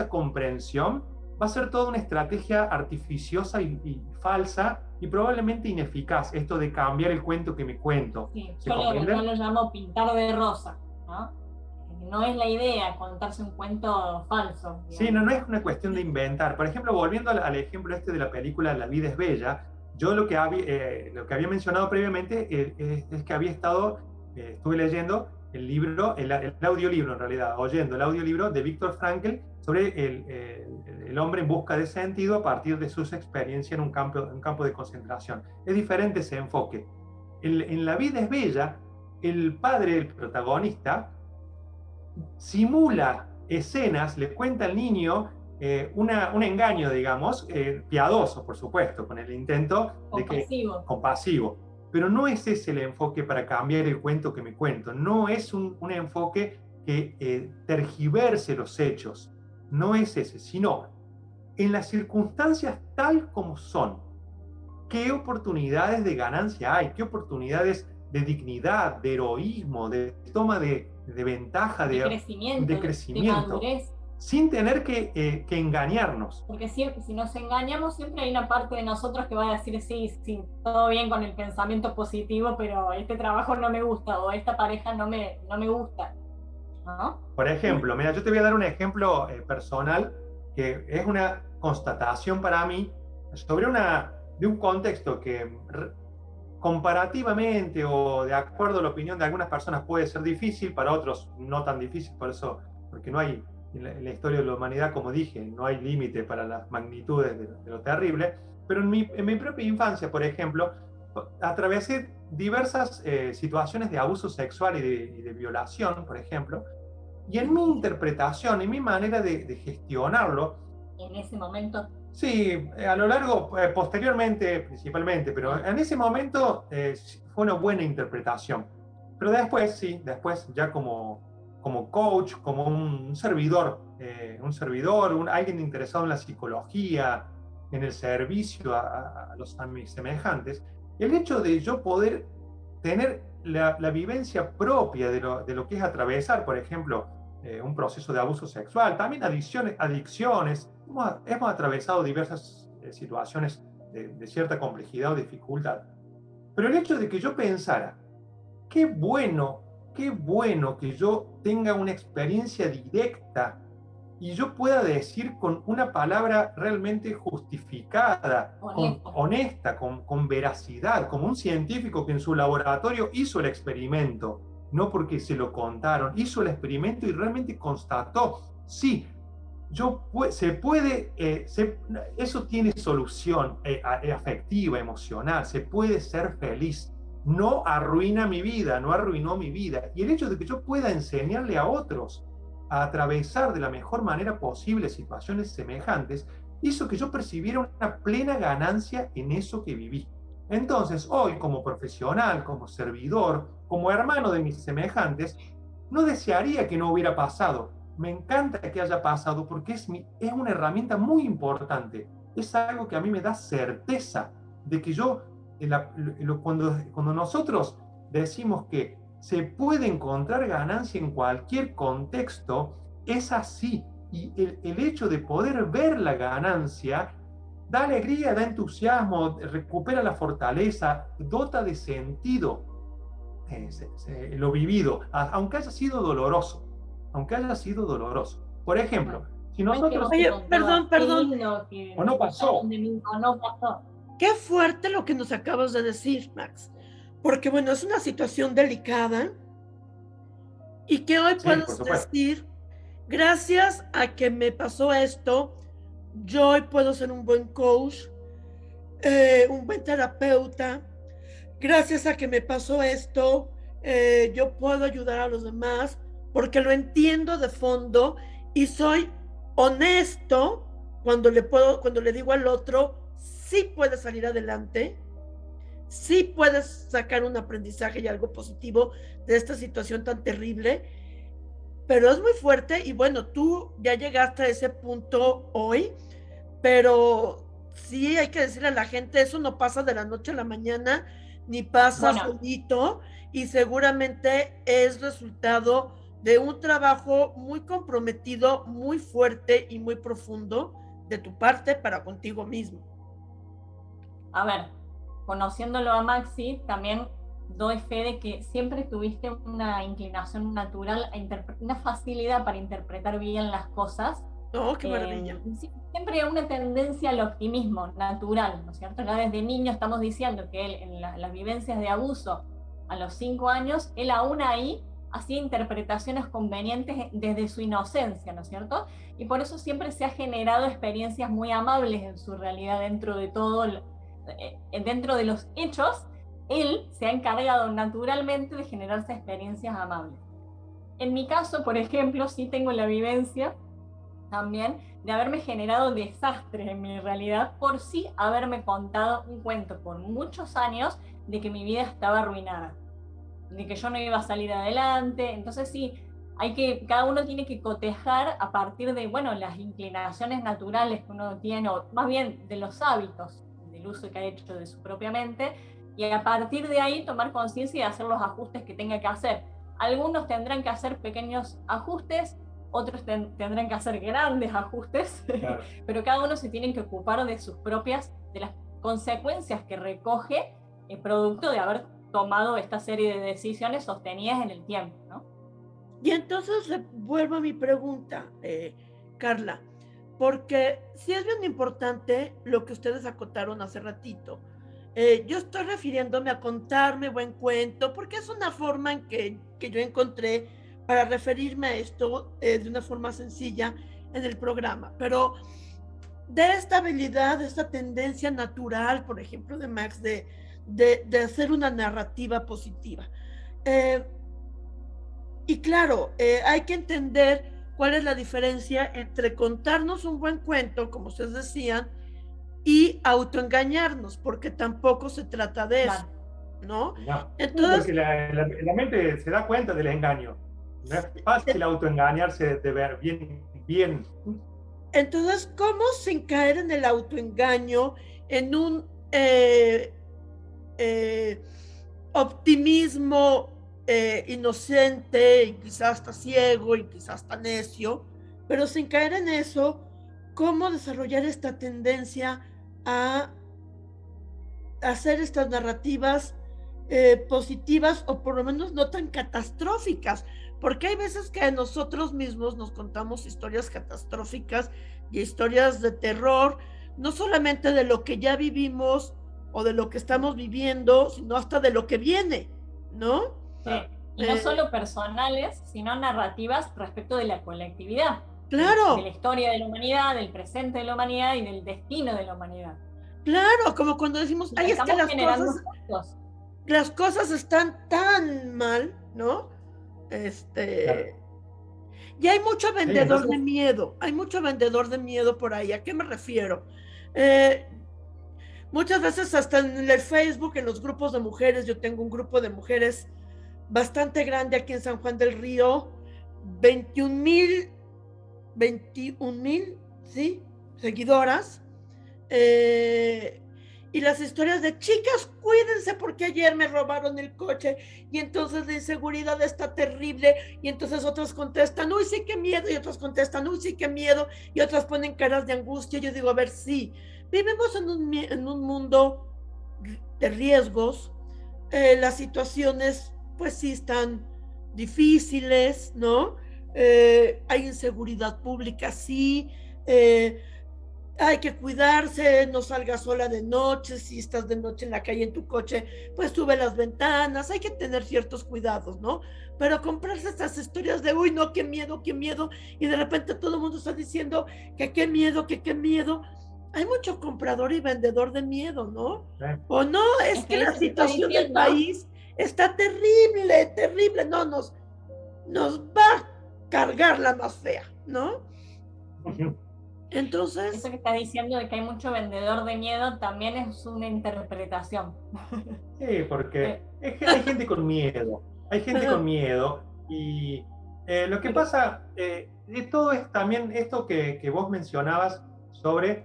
comprensión, va a ser toda una estrategia artificiosa y falsa y probablemente ineficaz, esto de cambiar el cuento que me cuento. Sí, ¿Se yo comprende? lo llamo pintar de rosa, ¿no? No es la idea contarse un cuento falso. Sí, no es una cuestión de inventar. Por ejemplo, volviendo al ejemplo este de la película La vida es bella, yo lo que había mencionado previamente es que estuve leyendo el libro, el audiolibro en realidad, oyendo el audiolibro de Viktor Frankl sobre el hombre en busca de sentido a partir de sus experiencias en un campo de concentración. Es diferente ese enfoque. En La vida es bella, el padre, el protagonista, simula escenas, le cuenta al niño un engaño, digamos, piadoso, por supuesto, con el intento compasivo. Pero no es ese el enfoque para cambiar el cuento que me cuento. No es un enfoque que tergiverse los hechos. No es ese, sino en las circunstancias tal como son. ¿Qué oportunidades de ganancia hay? ¿Qué oportunidades de dignidad, de heroísmo, de toma de ventaja, de crecimiento, de madurez? Sin tener que engañarnos. Porque si nos engañamos, siempre hay una parte de nosotros que va a decir, sí, todo bien con el pensamiento positivo, pero este trabajo no me gusta, o esta pareja no me gusta, ¿no? Por ejemplo, mira, yo te voy a dar un ejemplo personal, que es una constatación para mí sobre de un contexto que comparativamente o de acuerdo a la opinión de algunas personas puede ser difícil, para otros no tan difícil, porque no hay, en la historia de la humanidad, como dije, no hay límite para las magnitudes de lo terrible, pero en mi propia infancia, por ejemplo, atravesé diversas situaciones de abuso sexual y de violación, por ejemplo, y en mi interpretación, en mi manera de gestionarlo, En ese momento. sí, a lo largo, posteriormente principalmente, pero en ese momento fue una buena interpretación. Pero después, sí, después ya como coach, como un servidor, alguien interesado en la psicología, en el servicio a mis semejantes, el hecho de yo poder tener la vivencia propia de lo que es atravesar, por ejemplo, un proceso de abuso sexual, también adicciones, hemos atravesado diversas situaciones de cierta complejidad o dificultad. Pero el hecho de que yo pensara, qué bueno que yo tenga una experiencia directa y yo pueda decir con una palabra realmente justificada, honesta, con veracidad, como un científico que en su laboratorio hizo el experimento, no porque se lo contaron, hizo el experimento y realmente constató, sí, eso tiene solución afectiva, emocional, se puede ser feliz. No arruina mi vida, no arruinó mi vida. Y el hecho de que yo pueda enseñarle a otros a atravesar de la mejor manera posible situaciones semejantes, hizo que yo percibiera una plena ganancia en eso que viví. Entonces, hoy, como profesional, como servidor, como hermano de mis semejantes, no desearía que no hubiera pasado. Me encanta que haya pasado porque es una herramienta muy importante. Es algo que a mí me da certeza de que cuando nosotros decimos que se puede encontrar ganancia en cualquier contexto, es así. Y el hecho de poder ver la ganancia da alegría, da entusiasmo, recupera la fortaleza, dota de sentido lo vivido, aunque haya sido doloroso. Por ejemplo, si nosotros... Oye, perdón. O no pasó. Qué fuerte lo que nos acabas de decir, Max. Porque, bueno, es una situación delicada y que hoy puedes decir, gracias a que me pasó esto, yo hoy puedo ser un buen coach, un buen terapeuta. Gracias a que me pasó esto, yo puedo ayudar a los demás porque lo entiendo de fondo y soy honesto cuando le digo al otro, sí puedes salir adelante, sí puedes sacar un aprendizaje y algo positivo de esta situación tan terrible, pero es muy fuerte y bueno, tú ya llegaste a ese punto hoy, pero sí hay que decirle a la gente, eso no pasa de la noche a la mañana, ni pasa solito y seguramente es resultado de un trabajo muy comprometido, muy fuerte y muy profundo de tu parte para contigo mismo. A ver, conociéndolo a Maxi, también doy fe de que siempre tuviste una inclinación natural, una facilidad para interpretar bien las cosas. ¡Oh, qué maravilla! Siempre hay una tendencia al optimismo natural, ¿no es cierto? Ya desde niño estamos diciendo que él, en las vivencias de abuso, a los 5 años, él aún ahí hacía interpretaciones convenientes desde su inocencia, ¿no es cierto? Y por eso siempre se ha generado experiencias muy amables en su realidad dentro de todo, dentro de los hechos, él se ha encargado naturalmente de generarse experiencias amables. En mi caso, por ejemplo, sí tengo la vivencia también de haberme generado desastres en mi realidad por sí haberme contado un cuento por muchos años de que mi vida estaba arruinada, de que yo no iba a salir adelante. Entonces sí, cada uno tiene que cotejar a partir de, bueno, las inclinaciones naturales que uno tiene, o más bien de los hábitos, del uso que ha hecho de su propia mente, y a partir de ahí tomar conciencia y hacer los ajustes que tenga que hacer. Algunos tendrán que hacer pequeños ajustes, otros tendrán que hacer grandes ajustes, claro. Pero cada uno se tiene que ocupar de las consecuencias que recoge el producto de haber tomado esta serie de decisiones sostenidas en el tiempo, ¿no? Y entonces vuelvo a mi pregunta, Carla, porque sí es bien importante lo que ustedes acotaron hace ratito. Yo estoy refiriéndome a contarme buen cuento, porque es una forma en que yo encontré para referirme a esto de una forma sencilla en el programa. Pero de esta habilidad, de esta tendencia natural, por ejemplo, de Max, de hacer una narrativa positiva. Y claro, hay que entender cuál es la diferencia entre contarnos un buen cuento, como ustedes decían, y autoengañarnos, porque tampoco se trata de eso, ¿no? No, Entonces, porque la mente se da cuenta del engaño. No es fácil autoengañarse de ver bien. entonces, ¿cómo sin caer en el autoengaño, en un optimismo inocente y quizás hasta ciego y quizás hasta necio, pero sin caer en eso, cómo desarrollar esta tendencia a hacer estas narrativas positivas o por lo menos no tan catastróficas? Porque hay veces que nosotros mismos nos contamos historias catastróficas y historias de terror, no solamente de lo que ya vivimos o de lo que estamos viviendo, sino hasta de lo que viene, ¿no? Sí. Y no solo personales, sino narrativas respecto de la colectividad. Claro. De la historia de la humanidad, del presente de la humanidad y del destino de la humanidad. Claro, como cuando decimos, ay, es que las cosas están tan mal, ¿no? Claro. Y hay mucho vendedor Sí, entonces... de miedo, hay mucho vendedor de miedo por ahí. ¿A qué me refiero? Muchas veces hasta en el Facebook, en los grupos de mujeres, yo tengo un grupo de mujeres bastante grande aquí en San Juan del Río, 21,000, ¿sí? Seguidoras. Y las historias de chicas, cuídense porque ayer me robaron el coche y entonces la inseguridad está terrible y entonces otras contestan, uy, sí, qué miedo, y otras contestan, uy, sí, qué miedo, y otras ponen caras de angustia. Yo digo, a ver, sí, vivimos en un mundo de riesgos, las situaciones pues sí están difíciles, ¿no? Hay inseguridad pública, sí, hay que cuidarse, no salgas sola de noche, si estás de noche en la calle en tu coche, pues sube las ventanas, hay que tener ciertos cuidados, ¿no? Pero comprarse estas historias de, uy, no, qué miedo, y de repente todo el mundo está diciendo que qué miedo, que qué miedo. Hay mucho comprador y vendedor de miedo, ¿no? O no, es que la situación del país está terrible, terrible, no, nos va a cargar la más fea, ¿no? Entonces, eso que está diciendo de que hay mucho vendedor de miedo también es una interpretación. Sí, porque es que hay gente con miedo, y lo que pasa de todo es también esto que vos mencionabas sobre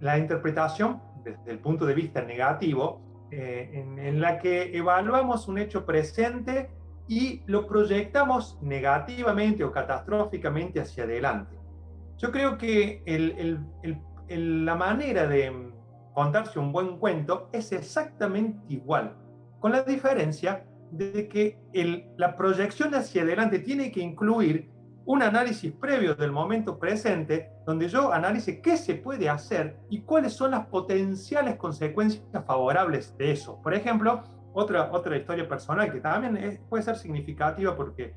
la interpretación desde el punto de vista negativo, en la que evaluamos un hecho presente y lo proyectamos negativamente o catastróficamente hacia adelante. Yo creo que la manera de contarse un buen cuento es exactamente igual, con la diferencia de que la proyección hacia adelante tiene que incluir un análisis previo del momento presente, donde yo analice qué se puede hacer y cuáles son las potenciales consecuencias favorables de eso. Por ejemplo, otra historia personal que también puede ser significativa porque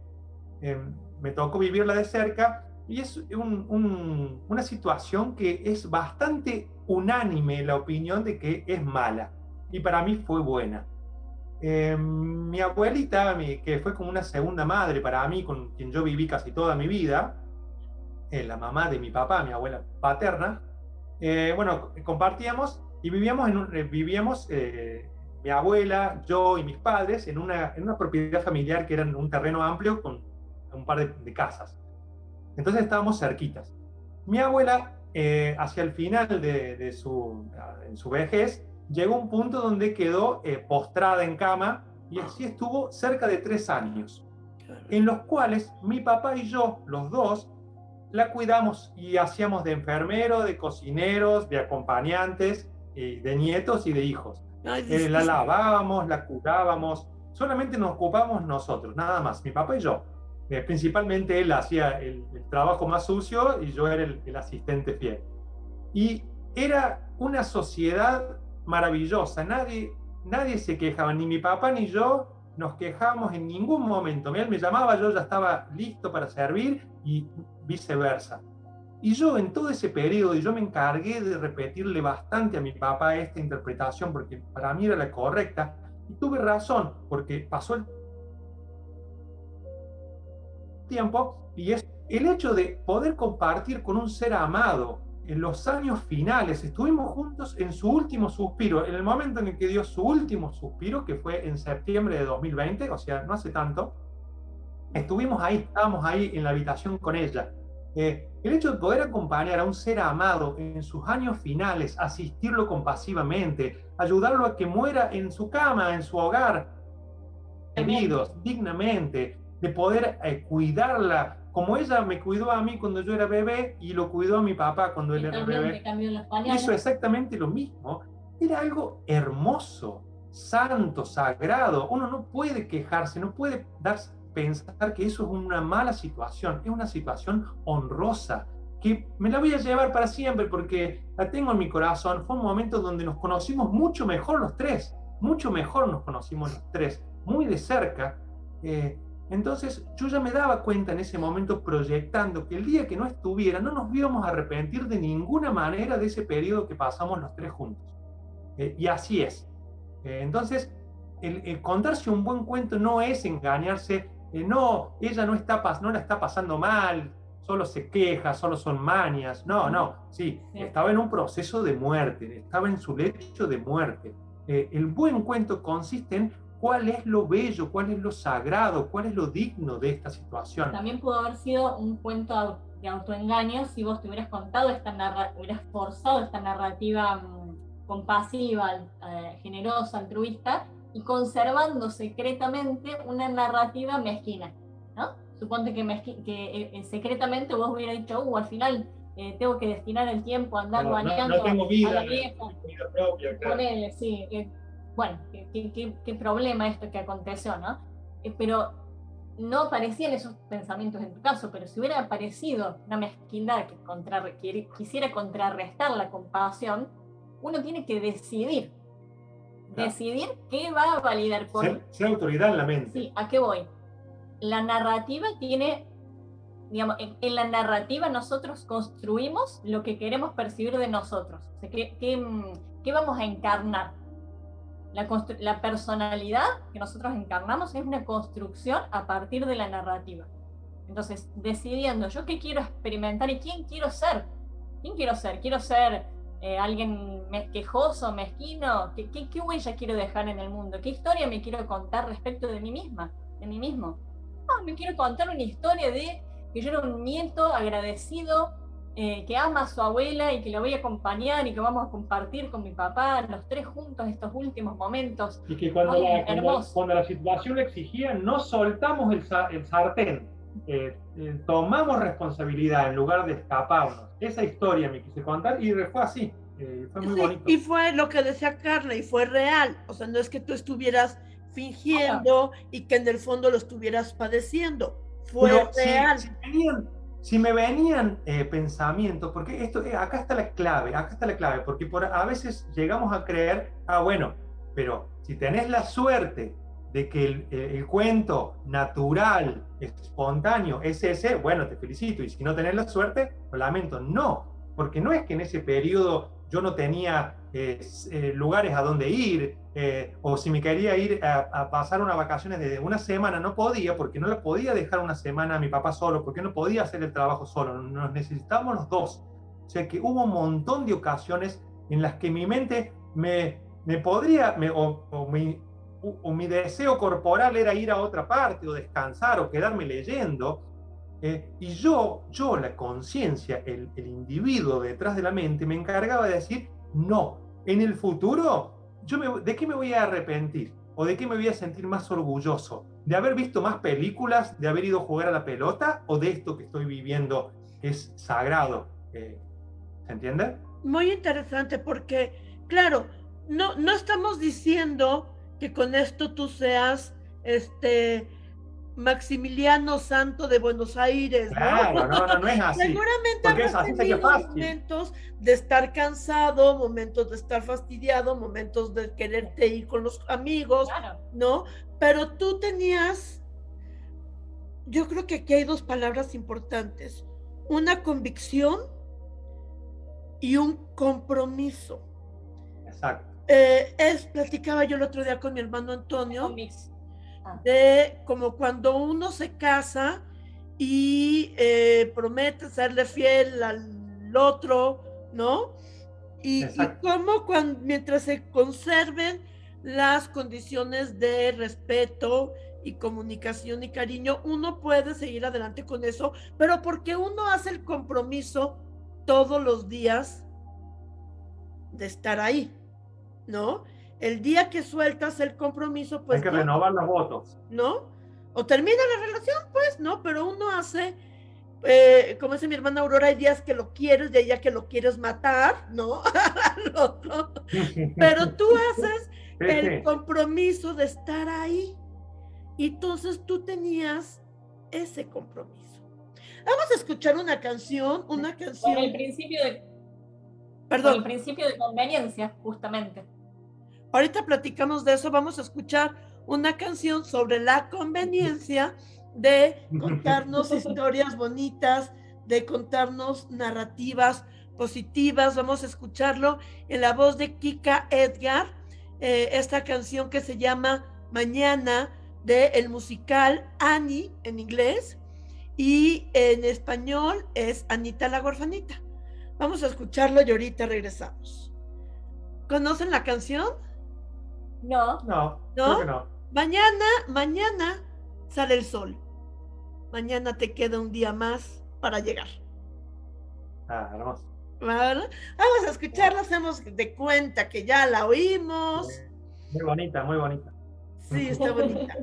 me tocó vivirla de cerca. Y es una situación que es bastante unánime la opinión de que es mala. Y para mí fue buena. Mi abuelita, que fue como una segunda madre para mí, con quien yo viví casi toda mi vida, la mamá de mi papá, mi abuela paterna, bueno, compartíamos y vivíamos mi abuela, yo y mis padres en una propiedad familiar que era un terreno amplio con un par de casas. Entonces estábamos cerquitas. Mi abuela, hacia el final en su vejez, llegó a un punto donde quedó postrada en cama y así estuvo cerca de 3 años, en los cuales mi papá y yo, los dos, la cuidamos y hacíamos de enfermero, de cocineros, de acompañantes, de nietos y de hijos. La lavábamos, la cuidábamos, solamente nos ocupábamos nosotros, nada más, mi papá y yo. Principalmente él hacía el trabajo más sucio y yo era el asistente fiel. Y era una sociedad maravillosa, nadie se quejaba, ni mi papá ni yo nos quejamos en ningún momento. Él me llamaba, yo ya estaba listo para servir y viceversa. Y yo en todo ese periodo, yo me encargué de repetirle bastante a mi papá esta interpretación porque para mí era la correcta y tuve razón porque pasó el tiempo y es el hecho de poder compartir con un ser amado en los años finales, estuvimos juntos en su último suspiro, en el momento en el que dio su último suspiro, que fue en septiembre de 2020, o sea, no hace tanto, estuvimos ahí, estábamos ahí en la habitación con ella. El hecho de poder acompañar a un ser amado en sus años finales, asistirlo compasivamente, ayudarlo a que muera en su cama, en su hogar, queridos, dignamente, de poder cuidarla, como ella me cuidó a mí cuando yo era bebé y lo cuidó a mi papá cuando él era bebé. Hizo exactamente lo mismo. Era algo hermoso, santo, sagrado. Uno no puede quejarse, no puede pensar que eso es una mala situación. Es una situación honrosa, que me la voy a llevar para siempre porque la tengo en mi corazón. Fue un momento donde nos conocimos mucho mejor los tres, mucho mejor nos conocimos los tres, muy de cerca. Entonces yo ya me daba cuenta en ese momento, proyectando que el día que no estuviera no nos íbamos a arrepentir de ninguna manera de ese periodo que pasamos los tres juntos. Y así es. Entonces el contarse un buen cuento no es engañarse. No, ella no la está pasando mal, solo se queja, solo son manias. No, sí, estaba en un proceso de muerte, estaba en su lecho de muerte. El buen cuento consiste en cuál es lo bello, cuál es lo sagrado, cuál es lo digno de esta situación. También pudo haber sido un cuento de autoengaño si vos te hubieras contado hubieras forzado esta narrativa compasiva, generosa, altruista, y conservando secretamente una narrativa mezquina, ¿no? Suponte que secretamente vos hubieras dicho, al final tengo que destinar el tiempo a andar bañando no tengo vida, a la vieja. No tengo vida propia, claro. Ponele, sí, bueno, qué problema esto que aconteció, ¿no? Pero no aparecían esos pensamientos en tu caso, pero si hubiera aparecido una mezquindad que quisiera contrarrestar la compasión, uno tiene que decidir qué va a validar. Ser autoridad en la mente. Sí, ¿a qué voy? La narrativa tiene, digamos, en la narrativa nosotros construimos lo que queremos percibir de nosotros. O sea, ¿qué vamos a encarnar? La personalidad que nosotros encarnamos es una construcción a partir de la narrativa. Entonces, decidiendo yo qué quiero experimentar y quién quiero ser. ¿Quiero ser alguien quejoso, mezquino? ¿Qué huella quiero dejar en el mundo? ¿Qué historia me quiero contar respecto de mí misma, de mí mismo? Me quiero contar una historia de que yo era un nieto agradecido, que ama a su abuela y que la voy a acompañar y que vamos a compartir con mi papá los tres juntos estos últimos momentos. Y que cuando la situación lo exigía, no soltamos el sartén, tomamos responsabilidad en lugar de escaparnos. Esa historia me quise contar y fue así, fue muy bonito. Y fue lo que decía Carla, y fue real. O sea, no es que tú estuvieras fingiendo y que en el fondo lo estuvieras padeciendo. Fue real. Si me venían pensamientos, porque acá está la clave, porque a veces llegamos a creer, bueno, pero si tenés la suerte de que el cuento natural, espontáneo, es ese, bueno, te felicito, y si no tenés la suerte, lo lamento. No, porque no es que en ese periodo yo no tenía lugares a donde ir, o si me quería ir a pasar unas vacaciones de una semana, no podía, porque no le podía dejar una semana a mi papá solo, porque no podía hacer el trabajo solo, nos necesitábamos los dos. O sea que hubo un montón de ocasiones en las que mi mente mi deseo corporal era ir a otra parte, o descansar, o quedarme leyendo, y yo, la conciencia, el individuo detrás de la mente, me encargaba de decir, no, en el futuro, ¿de qué me voy a arrepentir? ¿O de qué me voy a sentir más orgulloso? ¿De haber visto más películas? ¿De haber ido a jugar a la pelota? ¿O de esto que estoy viviendo que es sagrado? ¿Se entiende? Muy interesante porque, claro, no estamos diciendo que con esto tú seas Maximiliano Santo de Buenos Aires, ¿no? Claro, no es así. Seguramente habrás tenido momentos de estar cansado, momentos de estar fastidiado, momentos de quererte ir con los amigos, claro, ¿no? Pero tú tenías, yo creo que aquí hay dos palabras importantes, una convicción y un compromiso. Exacto. Platicaba yo el otro día con mi hermano Antonio de como cuando uno se casa y promete serle fiel al otro ¿no? Y cómo mientras se conserven las condiciones de respeto y comunicación y cariño, uno puede seguir adelante con eso, pero porque uno hace el compromiso todos los días de estar ahí, ¿no? El día que sueltas el compromiso, pues hay que ya, renovar los votos, ¿no? O termina la relación, pues, ¿no? Pero uno hace, como dice mi hermana Aurora, hay días que lo quieres y hay días que lo quieres matar, ¿no? Al otro. Pero tú haces el compromiso de estar ahí. Y entonces tú tenías ese compromiso. Vamos a escuchar una canción. Con el principio de... Perdón. Con el principio de conveniencia, justamente. Ahorita platicamos de eso. Vamos a escuchar una canción sobre la conveniencia de contarnos historias bonitas, de contarnos narrativas positivas. Vamos a escucharlo en la voz de Kika Edgar, esta canción que se llama Mañana, del musical Annie en inglés, y en español es Anita la Huerfanita. Vamos a escucharlo y ahorita regresamos. ¿Conocen la canción? No. No, creo que no. Mañana sale el sol. Mañana te queda un día más para llegar. Hermoso. ¿Vale? Vamos a escucharla, hacemos de cuenta que ya la oímos. Muy bonita, muy bonita. Sí, está bonita.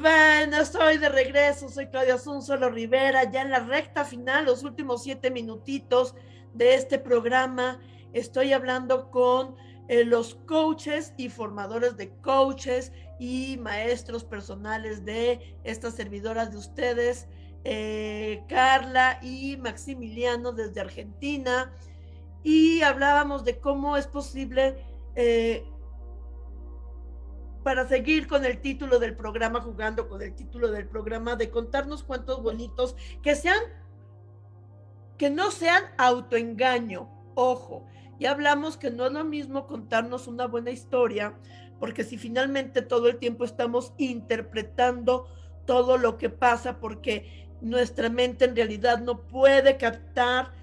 Bueno, estoy de regreso, soy Claudia Asunzolo Rivera, ya en la recta final, los últimos 7 minutitos de este programa. Estoy hablando con los coaches y formadores de coaches y maestros personales de estas servidoras de ustedes, Carla y Maximiliano desde Argentina, y hablábamos de cómo es posible, para seguir con el título del programa, jugando con el título del programa, de contarnos cuentos bonitos que no sean autoengaño. Ojo, ya hablamos que no es lo mismo contarnos una buena historia, porque si finalmente todo el tiempo estamos interpretando todo lo que pasa, porque nuestra mente en realidad no puede captar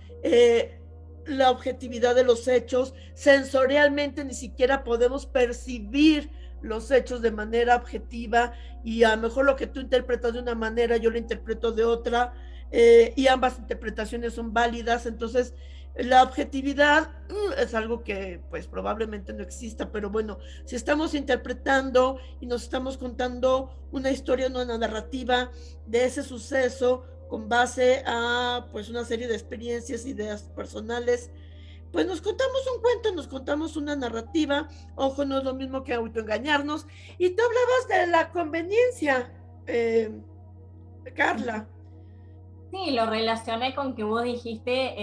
la objetividad de los hechos, sensorialmente ni siquiera podemos percibir los hechos de manera objetiva, y a lo mejor lo que tú interpretas de una manera, yo lo interpreto de otra, y ambas interpretaciones son válidas. Entonces la objetividad es algo que pues probablemente no exista, pero bueno, si estamos interpretando y nos estamos contando una historia, una narrativa de ese suceso con base a pues una serie de experiencias, ideas personales, pues nos contamos un cuento, nos contamos una narrativa. Ojo, no es lo mismo que autoengañarnos. Y tú hablabas de la conveniencia, Carla. Sí, lo relacioné con que vos dijiste,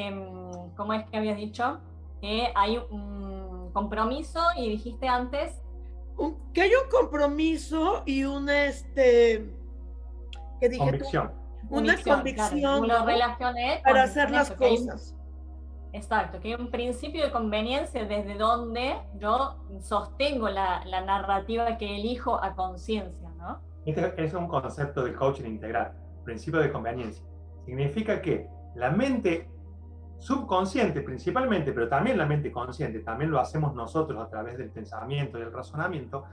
¿cómo es que habías dicho? Que hay un compromiso, y dijiste antes... que hay un compromiso y una, ¿qué dije? Convicción. Una convicción, claro, lo relacioné para hacer las cosas. Exacto, que hay un principio de conveniencia desde donde yo sostengo la narrativa que elijo a conciencia, ¿no? Este es un concepto de coaching integral, principio de conveniencia. Significa que la mente subconsciente principalmente, pero también la mente consciente, también lo hacemos nosotros a través del pensamiento y el razonamiento,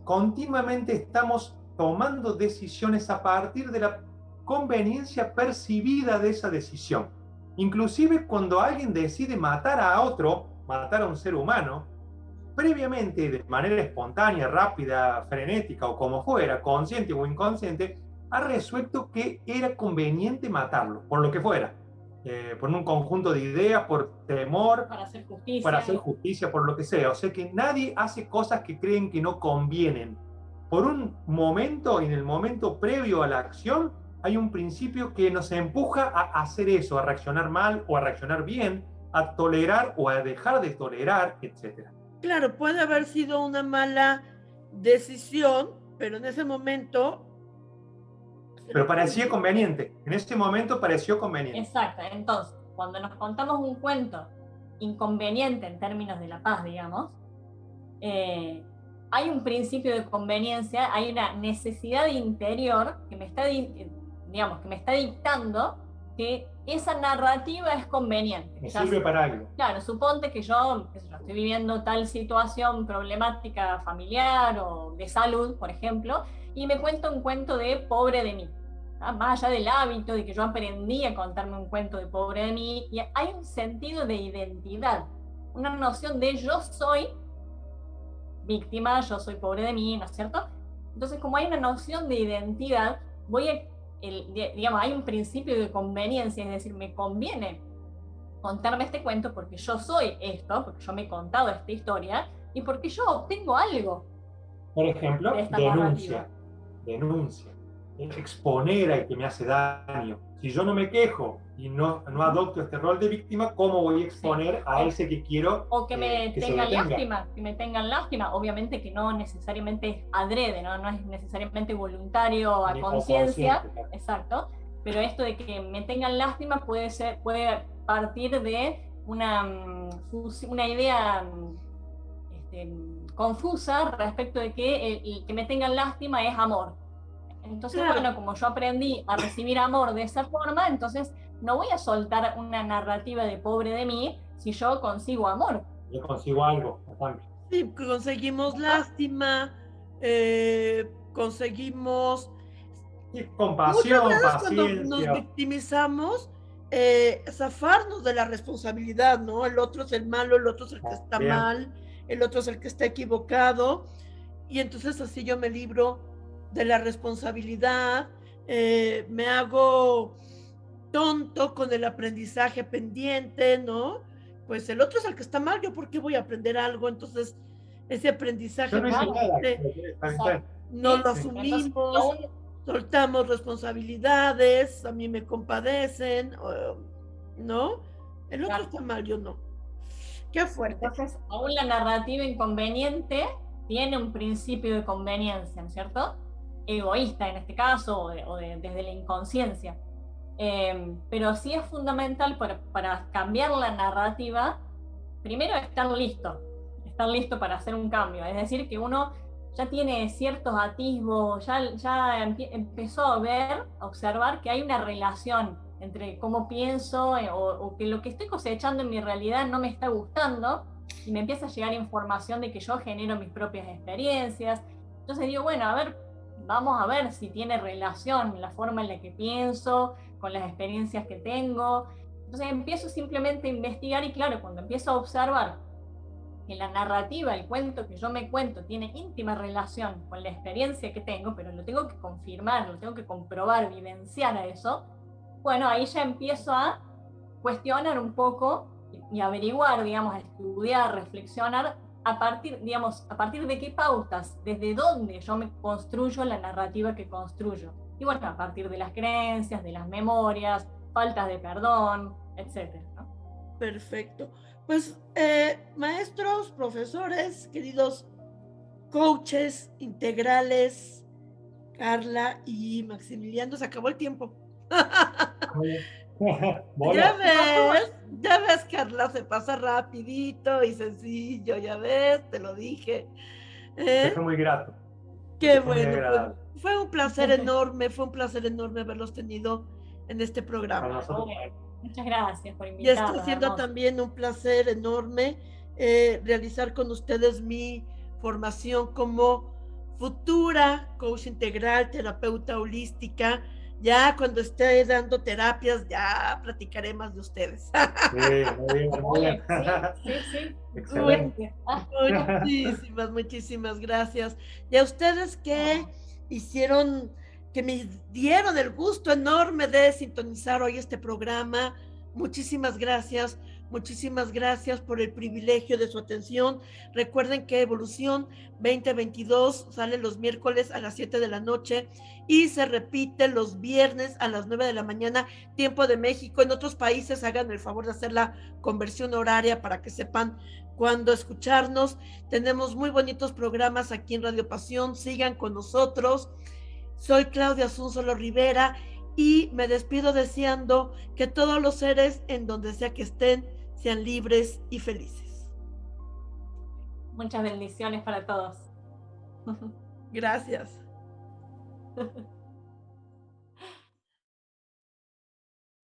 continuamente estamos tomando decisiones a partir de la conveniencia percibida de esa decisión. Inclusive cuando alguien decide matar a otro, matar a un ser humano, previamente, de manera espontánea, rápida, frenética o como fuera, consciente o inconsciente, ha resuelto que era conveniente matarlo, por lo que fuera, por un conjunto de ideas, por temor, para hacer justicia, por lo que sea. O sea que nadie hace cosas que creen que no convienen. Por un momento, en el momento previo a la acción, hay un principio que nos empuja a hacer eso, a reaccionar mal o a reaccionar bien, a tolerar o a dejar de tolerar, etc. Claro, puede haber sido una mala decisión, pero en ese momento... Pero parecía conveniente. En ese momento pareció conveniente. Exacto. Entonces, cuando nos contamos un cuento inconveniente en términos de la paz, digamos, hay un principio de conveniencia, hay una necesidad interior que me está... digamos, que me está dictando que esa narrativa es conveniente. Me sirve para algo. Claro, suponte que yo, qué sé yo, estoy viviendo tal situación problemática familiar o de salud, por ejemplo, y me cuento un cuento de pobre de mí. Más allá del hábito de que yo aprendí a contarme un cuento de pobre de mí, y hay un sentido de identidad, una noción de yo soy víctima, yo soy pobre de mí, ¿no es cierto? Entonces, como hay una noción de identidad, digamos, hay un principio de conveniencia, es decir, me conviene contarme este cuento porque yo soy esto, porque yo me he contado esta historia y porque yo obtengo algo. Por ejemplo, de esta denuncia. Exponer al que me hace daño. Si yo no me quejo y no adopto este rol de víctima, ¿cómo voy a exponer a ese que quiero? O que me que tengan lástima, que me tengan lástima. Obviamente que no necesariamente es adrede, no es necesariamente voluntario a conciencia. Exacto. Pero esto de que me tengan lástima puede partir de una idea confusa respecto de que el que me tengan lástima es amor. Entonces, claro, bueno, como yo aprendí a recibir amor de esa forma, entonces no voy a soltar una narrativa de pobre de mí si yo consigo amor. Yo consigo algo, bastante. Sí, conseguimos lástima, conseguimos... Sí, compasión, paciencia. Cuando nos victimizamos, zafarnos de la responsabilidad, ¿no? El otro es el malo, el otro es el que está mal, el otro es el que está equivocado, y entonces así yo me libro de la responsabilidad, me hago tonto con el aprendizaje pendiente, ¿no? Pues el otro es el que está mal, ¿yo por qué voy a aprender algo? Entonces, ese aprendizaje no lo asumimos, soltamos responsabilidades, a mí me compadecen, ¿no? El otro está mal, yo no. Qué fuerte. Entonces, aún la narrativa inconveniente tiene un principio de conveniencia, ¿no es cierto? Egoísta en este caso, desde la inconsciencia. Pero sí es fundamental para cambiar la narrativa, primero estar listo para hacer un cambio. Es decir, que uno ya tiene ciertos atisbos, ya empezó a observar que hay una relación entre cómo pienso o que lo que estoy cosechando en mi realidad no me está gustando, y me empieza a llegar información de que yo genero mis propias experiencias. Entonces digo, bueno, vamos a ver si tiene relación la forma en la que pienso con las experiencias que tengo. Entonces empiezo simplemente a investigar, y claro, cuando empiezo a observar que la narrativa, el cuento que yo me cuento tiene íntima relación con la experiencia que tengo, pero lo tengo que confirmar, lo tengo que comprobar, vivenciar a eso, bueno, ahí ya empiezo a cuestionar un poco y averiguar, digamos, a estudiar, reflexionar a partir de qué pautas, desde dónde yo me construyo la narrativa que construyo. Y bueno, a partir de las creencias, de las memorias, faltas de perdón, etcétera, ¿no? Perfecto. Pues maestros, profesores, queridos coaches integrales, Carla y Maximiliano, se acabó el tiempo. Ya ves, Carla, se pasa rapidito y sencillo, ya ves, te lo dije. Fue muy grato. Qué bueno, pues, fue un placer enorme haberlos tenido en este programa. Muchas gracias por invitarme. Y está siendo también un placer enorme realizar con ustedes mi formación como futura coach integral, terapeuta holística. Ya cuando esté dando terapias, ya platicaré más de ustedes. Sí, muy bien. Sí. Excelente. Muchísimas gracias. Y a ustedes que hicieron, que me dieron el gusto enorme de sintonizar hoy este programa, muchísimas gracias por el privilegio de su atención. Recuerden que Evolución 2022 sale los miércoles a las 7 de la noche y se repite los viernes a las 9 de la mañana, tiempo de México. En otros países hagan el favor de hacer la conversión horaria para que sepan cuándo escucharnos. Tenemos muy bonitos programas aquí en Radio Pasión, sigan con nosotros. Soy Claudia Asúnzolo Rivera y me despido deseando que todos los seres, en donde sea que estén, sean libres y felices. Muchas bendiciones para todos. Gracias.